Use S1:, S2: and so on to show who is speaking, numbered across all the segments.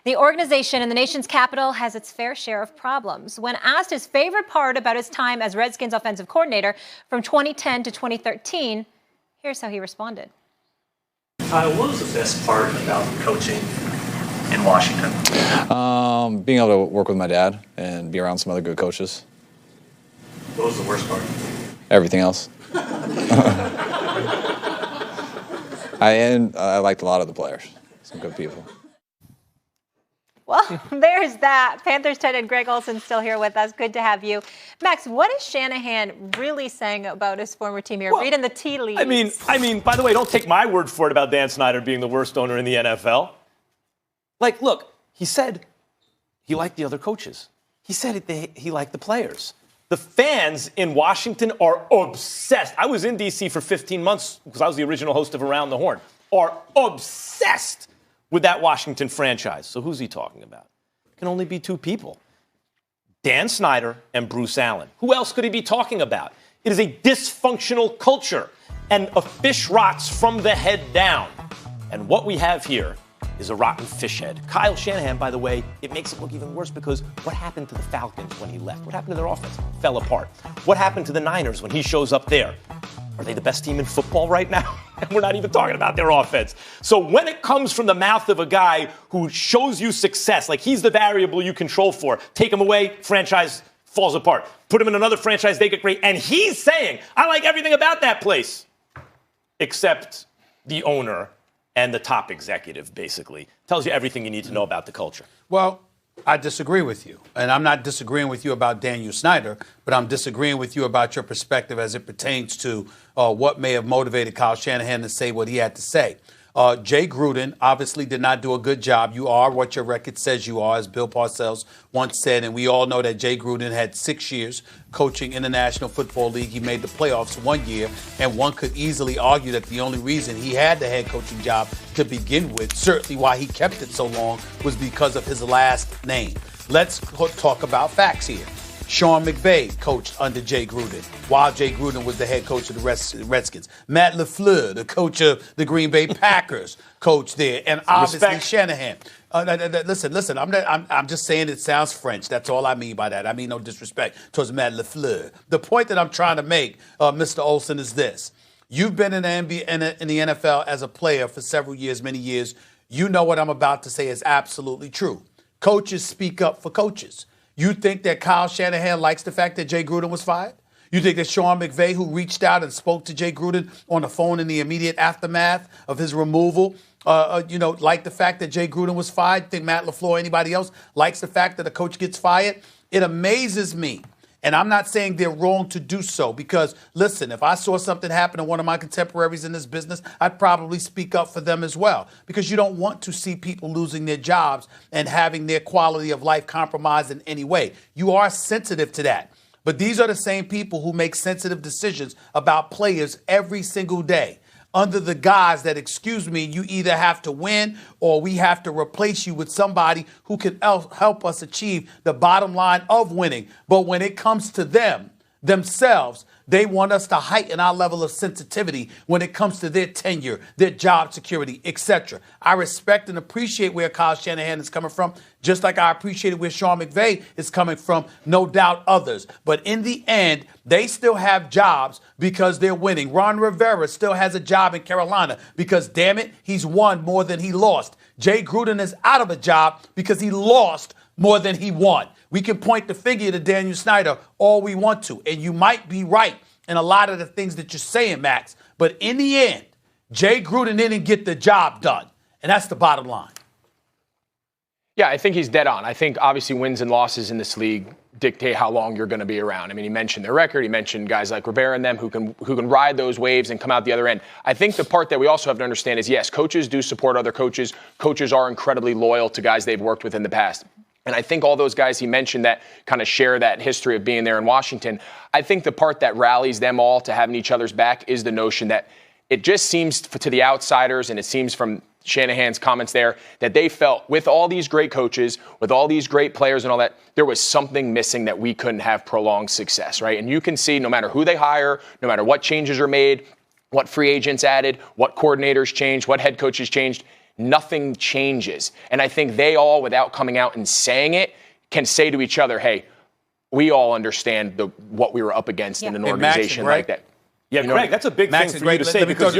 S1: The organization in the nation's capital has its fair share of problems. When asked his favorite part about his time as Redskins offensive coordinator from 2010 to 2013, here's how he responded.
S2: Kyle, what was the best part about coaching in Washington?
S3: Being able to work with my dad and be around some other good coaches.
S2: What was the worst part?
S3: Everything else. I liked a lot of the players. Some good people.
S1: Well, there's that. Panthers tight end Greg Olsen still here with us. Good to have you. Max, what is Shanahan really saying about his former team here? Reading the tea leaves.
S4: I mean, by the way, don't take my word for it about Dan Snyder being the worst owner in the NFL. Like, look, he said he liked the other coaches. He said he liked the players. The fans in Washington are obsessed. I was in D.C. for 15 months because I was the original host of Around the Horn. Are obsessed with that Washington franchise. So who's he talking about? It can only be two people. Dan Snyder and Bruce Allen. Who else could he be talking about? It is a dysfunctional culture, and a fish rots from the head down. And what we have here is a rotten fish head. Kyle Shanahan, by the way, it makes it look even worse because what happened to the Falcons when he left? What happened to their offense? Fell apart. What happened to the Niners when he shows up there? Are they the best team in football right now? And we're not even talking about their offense. So when it comes from the mouth of a guy who shows you success, like he's the variable you control for, take him away, franchise falls apart. Put him in another franchise, they get great. And he's saying, I like everything about that place, except the owner and the top executive, basically. Tells you everything you need to know about the culture.
S5: Well, I disagree with you. And I'm not disagreeing with you about Daniel Snyder, but I'm disagreeing with you about your perspective as it pertains to what may have motivated Kyle Shanahan to say what he had to say. Jay Gruden obviously did not do a good job. You are what your record says you are, as Bill Parcells once said. And we all know that Jay Gruden had 6 years coaching in the National Football League. He made the playoffs 1 year, and one could easily argue that the only reason he had the head coaching job to begin with, certainly why he kept it so long, was because of his last name. Let's talk about facts here. Sean McVay coached under Jay Gruden while Jay Gruden was the head coach of the Redskins. Matt LaFleur, the coach of the Green Bay Packers, coached there. And obviously Shanahan. Listen, I'm just saying it sounds French. That's all I mean by that. I mean no disrespect towards Matt LaFleur. The point that I'm trying to make, Mr. Olsen, is this. You've been in the NFL as a player for several years, many years. You know what I'm about to say is absolutely true. Coaches speak up for coaches. You think that Kyle Shanahan likes the fact that Jay Gruden was fired? You think that Sean McVay, who reached out and spoke to Jay Gruden on the phone in the immediate aftermath of his removal, liked the fact that Jay Gruden was fired? You think Matt LaFleur or anybody else likes the fact that a coach gets fired? It amazes me. And I'm not saying they're wrong to do so because, listen, if I saw something happen to one of my contemporaries in this business, I'd probably speak up for them as well because you don't want to see people losing their jobs and having their quality of life compromised in any way. You are sensitive to that. But these are the same people who make sensitive decisions about players every single day. Under the guise that, excuse me, you either have to win or we have to replace you with somebody who can help us achieve the bottom line of winning. But when it comes to themselves, they want us to heighten our level of sensitivity when it comes to their tenure, their job security, etc. I respect and appreciate where Kyle Shanahan is coming from, just like I appreciated where Sean McVay is coming from, no doubt others. But in the end, they still have jobs because they're winning. Ron Rivera still has a job in Carolina because, damn it, he's won more than he lost. Jay Gruden is out of a job because he lost more than he won. We can point the finger to Daniel Snyder all we want to, and you might be right in a lot of the things that you're saying, Max. But in the end, Jay Gruden didn't get the job done, and that's the bottom line.
S6: Yeah, I think he's dead on. I think obviously wins and losses in this league dictate how long you're going to be around. I mean, he mentioned their record. He mentioned guys like Rivera and them who can ride those waves and come out the other end. I think the part that we also have to understand is, yes, coaches do support other coaches. Coaches are incredibly loyal to guys they've worked with in the past. And I think all those guys he mentioned that kind of share that history of being there in Washington, I think the part that rallies them all to having each other's back is the notion that it just seems to the outsiders, and it seems from Shanahan's comments there, that they felt with all these great coaches, with all these great players and all that, there was something missing that we couldn't have prolonged success, right? And you can see no matter who they hire, no matter what changes are made, what free agents added, what coordinators changed, what head coaches changed, nothing changes. And I think they all, without coming out and saying it, can say to each other, hey, we all understand what we were up against in an organization like that.
S4: Yeah, Greg, that's a big thing for you to say because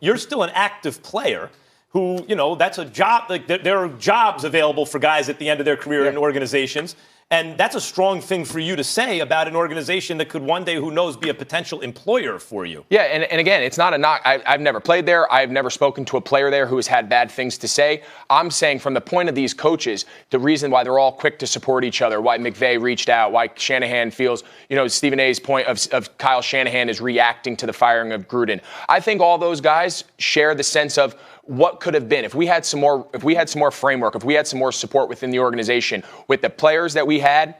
S4: you're still an active player who, that's a job. Like there are jobs available for guys at the end of their career in organizations. And that's a strong thing for you to say about an organization that could one day, who knows, be a potential employer for you.
S6: Yeah, and again, it's not a knock. I've never played there. I've never spoken to a player there who has had bad things to say. I'm saying from the point of these coaches, the reason why they're all quick to support each other, why McVay reached out, why Shanahan feels, Stephen A's point of Kyle Shanahan is reacting to the firing of Gruden. I think all those guys share the sense of what could have been if we had some more framework, if we had some more support within the organization with the players that we had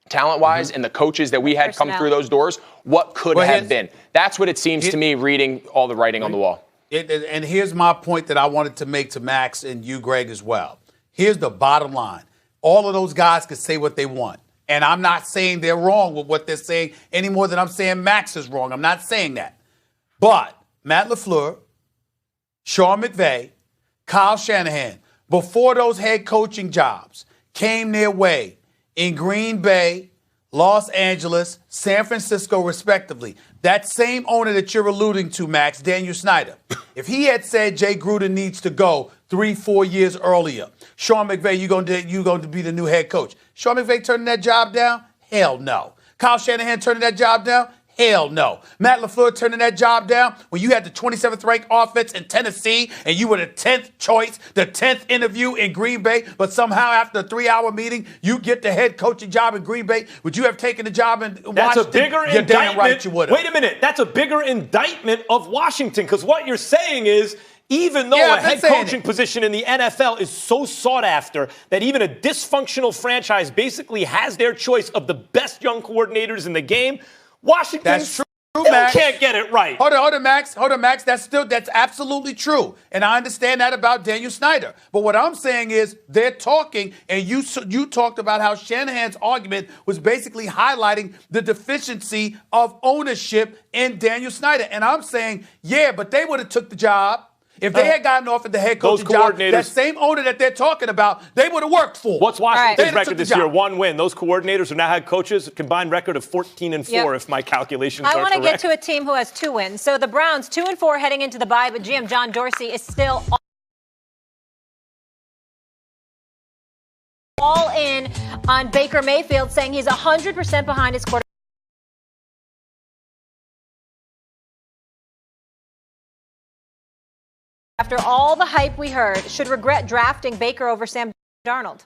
S6: talent-wise and the coaches that we had come through those doors, what could have been. That's what it seems to me reading all the writing on the wall.
S5: And here's my point that I wanted to make to Max and you, Greg, as well. Here's the bottom line. All of those guys could say what they want. And I'm not saying they're wrong with what they're saying any more than I'm saying Max is wrong. I'm not saying that. But Matt LaFleur, Sean McVay, Kyle Shanahan, before those head coaching jobs came their way in Green Bay, Los Angeles, San Francisco, respectively, that same owner that you're alluding to, Max, Daniel Snyder, if he had said Jay Gruden needs to go 3-4 years earlier, Sean McVay, you're going to be the new head coach. Sean McVay turning that job down? Hell no. Kyle Shanahan turning that job down? Hell no. Matt LaFleur turning that job down when you had the 27th ranked offense in Tennessee and you were the 10th choice, the 10th interview in Green Bay, but somehow after a 3-hour meeting, you get the head coaching job in Green Bay. Would you have taken the job in Washington?
S4: That's a bigger indictment.
S5: You're damn right you would have.
S4: Wait a minute. That's a bigger indictment of Washington because what you're saying is even though a head coaching position in the NFL is so sought after that even a dysfunctional franchise basically has their choice of the best young coordinators in the game, Washington still can't get it right.
S5: Hold on, Max. That's absolutely true. And I understand that about Daniel Snyder. But what I'm saying is they're talking, and you talked about how Shanahan's argument was basically highlighting the deficiency of ownership in Daniel Snyder. And I'm saying, yeah, but they would have took the job. If they had gotten offered the head coaching job, that same owner that they're talking about, they would have worked for.
S4: What's Washington's record this year? 1 win. Those coordinators are now head coaches. A combined record of 14-4, if my calculations are correct.
S1: I want to get to a team who has 2 wins. So the Browns, 2-4 heading into the bye, but GM John Dorsey is still all in on Baker Mayfield, saying he's 100% behind his quarterback. After all the hype we heard, should regret drafting Baker over Sam Darnold.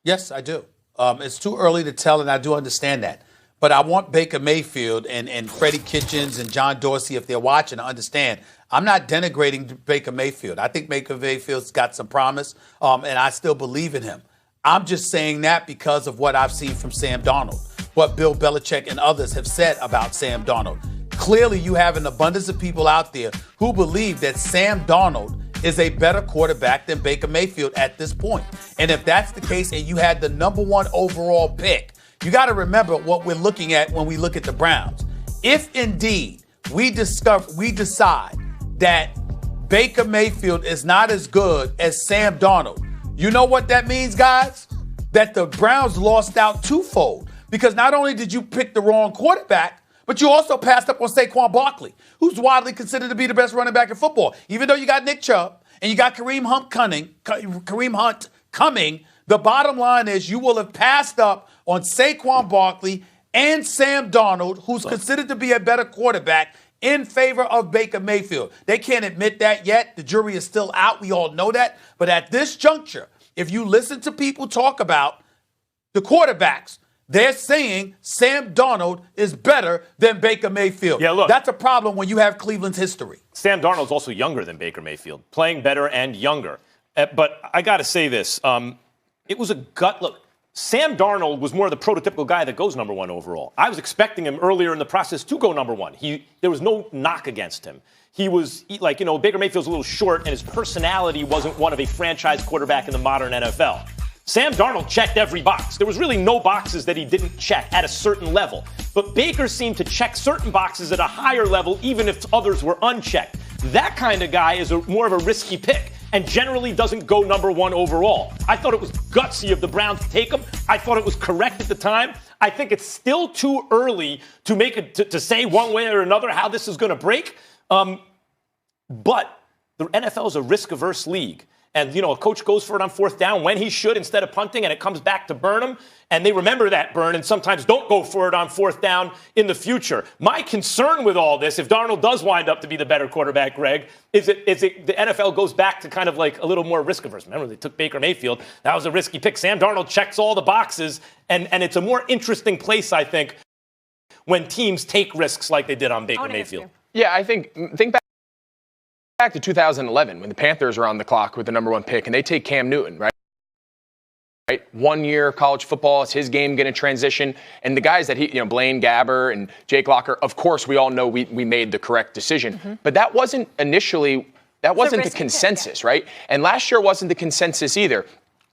S5: Yes, I do. It's too early to tell, and I do understand that. But I want Baker Mayfield and Freddie Kitchens and John Dorsey, if they're watching, to understand. I'm not denigrating Baker Mayfield. I think Baker Mayfield's got some promise, and I still believe in him. I'm just saying that because of what I've seen from Sam Darnold, what Bill Belichick and others have said about Sam Darnold. Clearly, you have an abundance of people out there who believe that Sam Darnold is a better quarterback than Baker Mayfield at this point. And if that's the case and you had the number 1 overall pick, you got to remember what we're looking at when we look at the Browns. If indeed we decide that Baker Mayfield is not as good as Sam Darnold, you know what that means, guys? That the Browns lost out twofold. Because not only did you pick the wrong quarterback, but you also passed up on Saquon Barkley, who's widely considered to be the best running back in football. Even though you got Nick Chubb and you got Kareem Hunt coming, the bottom line is you will have passed up on Saquon Barkley and Sam Darnold, who's considered to be a better quarterback, in favor of Baker Mayfield. They can't admit that yet. The jury is still out. We all know that. But at this juncture, if you listen to people talk about the quarterbacks, they're saying Sam Darnold is better than Baker Mayfield.
S4: Yeah, look.
S5: That's a problem when you have Cleveland's history.
S4: Sam Darnold's also younger than Baker Mayfield, playing better and younger. But I got to say this. It was a gut look. Sam Darnold was more the prototypical guy that goes number 1 overall. I was expecting him earlier in the process to go number 1. There was no knock against him. He was Baker Mayfield's a little short, and his personality wasn't one of a franchise quarterback in the modern NFL. Sam Darnold checked every box. There was really no boxes that he didn't check at a certain level. But Baker seemed to check certain boxes at a higher level, even if others were unchecked. That kind of guy is more of a risky pick. and generally doesn't go number one overall. I thought it was gutsy of the Browns to take him. I thought it was correct at the time. I think it's still too early to make it to say one way or another how this is going to break. But the NFL is a risk-averse league. And, a coach goes for it on fourth down when he should instead of punting, and it comes back to burn him. And they remember that burn and sometimes don't go for it on fourth down in the future. My concern with all this, if Darnold does wind up to be the better quarterback, Greg, is it the NFL goes back to kind of like a little more risk-averse. Remember, they took Baker Mayfield. That was a risky pick. Sam Darnold checks all the boxes, and it's a more interesting place, I think, when teams take risks like they did on Baker Mayfield.
S6: Yeah, I think back to 2011 when the Panthers are on the clock with the number one pick and they take Cam Newton, right? 1 year college football, it's his game going to transition. And the guys that Blaine Gabbert and Jake Locker, of course, we all know we made the correct decision. Mm-hmm. But that wasn't initially, that wasn't the consensus, right? And last year wasn't the consensus either.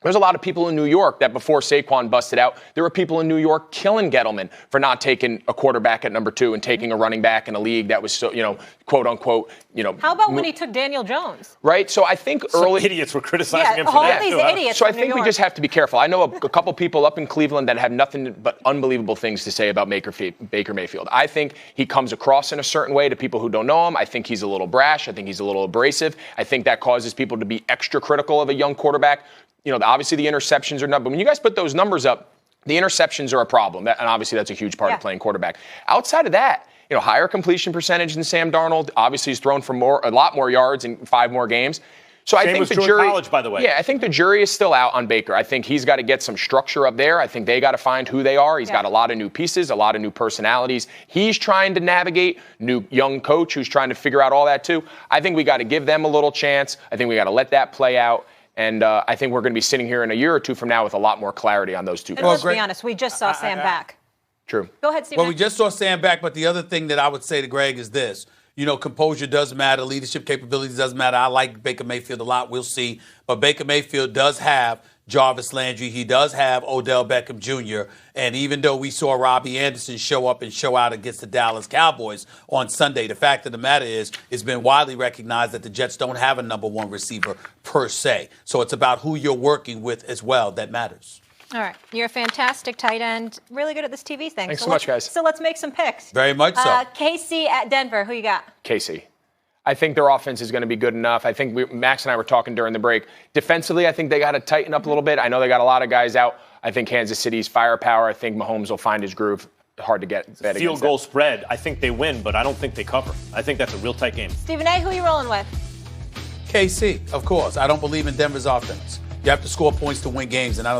S6: There's a lot of people in New York that before Saquon busted out, there were people in New York killing Gettleman for not taking a quarterback at number 2 and taking a running back in a league that was so, quote unquote,
S1: How about when he took Daniel Jones?
S6: Right. So I think
S4: some idiots were criticizing him for
S1: all
S4: that.
S1: These idiots
S6: so I think we just have to be careful. I know a couple people up in Cleveland that have nothing but unbelievable things to say about Baker Mayfield. I think he comes across in a certain way to people who don't know him. I think he's a little brash. I think he's a little abrasive. I think that causes people to be extra critical of a young quarterback. Obviously the interceptions are not, but when you guys put those numbers up, the interceptions are a problem. And obviously that's a huge part of playing quarterback. Outside of that, higher completion percentage than Sam Darnold. Obviously he's thrown for a lot more yards in 5 more games. So I think the jury,
S4: college, by the way.
S6: Yeah, I think the jury is still out on Baker. I think he's got to get some structure up there. I think they got to find who they are. He's got a lot of new pieces, a lot of new personalities. He's trying to navigate, new young coach who's trying to figure out all that too. I think we got to give them a little chance. I think we got to let that play out. And I think we're going to be sitting here in a year or two from now with a lot more clarity on those two.
S1: And let's be honest, we just saw Sam back.
S6: True.
S1: Go ahead, Steve.
S5: Well, we just saw Sam back, but the other thing that I would say to Greg is this. Composure does matter. Leadership capabilities does matter. I like Baker Mayfield a lot. We'll see. But Baker Mayfield does have Jarvis Landry. He does have Odell Beckham Jr. And even though we saw Robbie Anderson show up and show out against the Dallas Cowboys on Sunday, the fact of the matter is it's been widely recognized that the Jets don't have a number one receiver per se. So it's about who you're working with as well that matters.
S1: All right. You're a fantastic tight end. Really good at this TV thing.
S6: Thanks so much, guys.
S1: So let's make some picks.
S5: Very much so.
S1: KC at Denver. Who you got?
S6: KC. I think their offense is going to be good enough. I think Max and I were talking during the break. Defensively, I think they got to tighten up a little bit. I know they got a lot of guys out. I think Kansas City's firepower. I think Mahomes will find his groove. Hard to get.
S4: Field goal spread. I think they win, but I don't think they cover. I think that's a real tight game.
S1: Stephen A., who are you rolling with?
S5: KC, of course. I don't believe in Denver's offense. You have to score points to win games, and I don't